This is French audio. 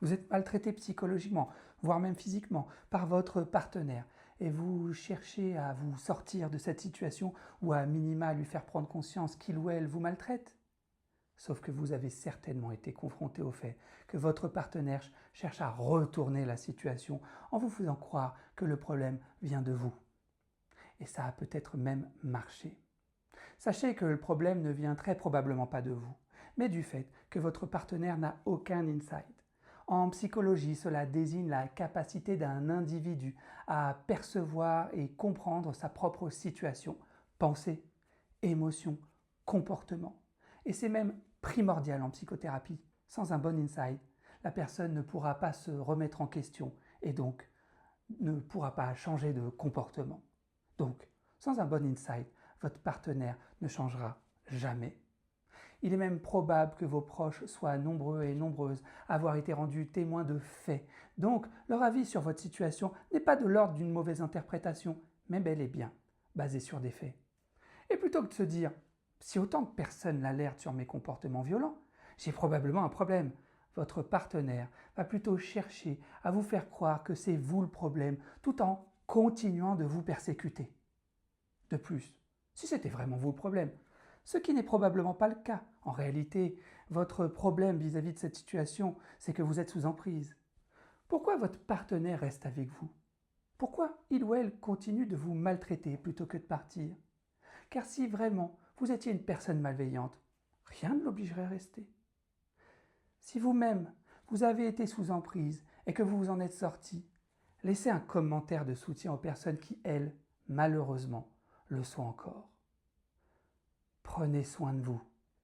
Vous êtes maltraité psychologiquement, voire même physiquement, par votre partenaire et vous cherchez à vous sortir de cette situation ou à minima lui faire prendre conscience qu'il ou elle vous maltraite. Sauf que vous avez certainement été confronté au fait que votre partenaire cherche à retourner la situation en vous faisant croire que le problème vient de vous. Et ça a peut-être même marché. Sachez que le problème ne vient très probablement pas de vous, mais du fait que votre partenaire n'a aucun insight. En psychologie, cela désigne la capacité d'un individu à percevoir et comprendre sa propre situation, pensée, émotion, comportement. Et c'est même primordial en psychothérapie. Sans un bon insight, la personne ne pourra pas se remettre en question et donc ne pourra pas changer de comportement. Donc, sans un bon insight, votre partenaire ne changera jamais. Il est même probable que vos proches soient nombreux et nombreuses à avoir été rendus témoins de faits. Donc, leur avis sur votre situation n'est pas de l'ordre d'une mauvaise interprétation, mais bel et bien basé sur des faits. Et plutôt que de se dire si autant de personnes l'alertent sur mes comportements violents, j'ai probablement un problème. Votre partenaire va plutôt chercher à vous faire croire que c'est vous le problème, tout en continuant de vous persécuter. De plus, si c'était vraiment vous le problème, ce qui n'est probablement pas le cas. En réalité, votre problème vis-à-vis de cette situation, c'est que vous êtes sous emprise. Pourquoi votre partenaire reste avec vous? Pourquoi il ou elle continue de vous maltraiter plutôt que de partir? Car si vraiment vous étiez une personne malveillante, rien ne l'obligerait à rester. Si vous-même, vous avez été sous emprise et que vous vous en êtes sorti, laissez un commentaire de soutien aux personnes qui, elles, malheureusement, le sont encore. Prenez soin de vous.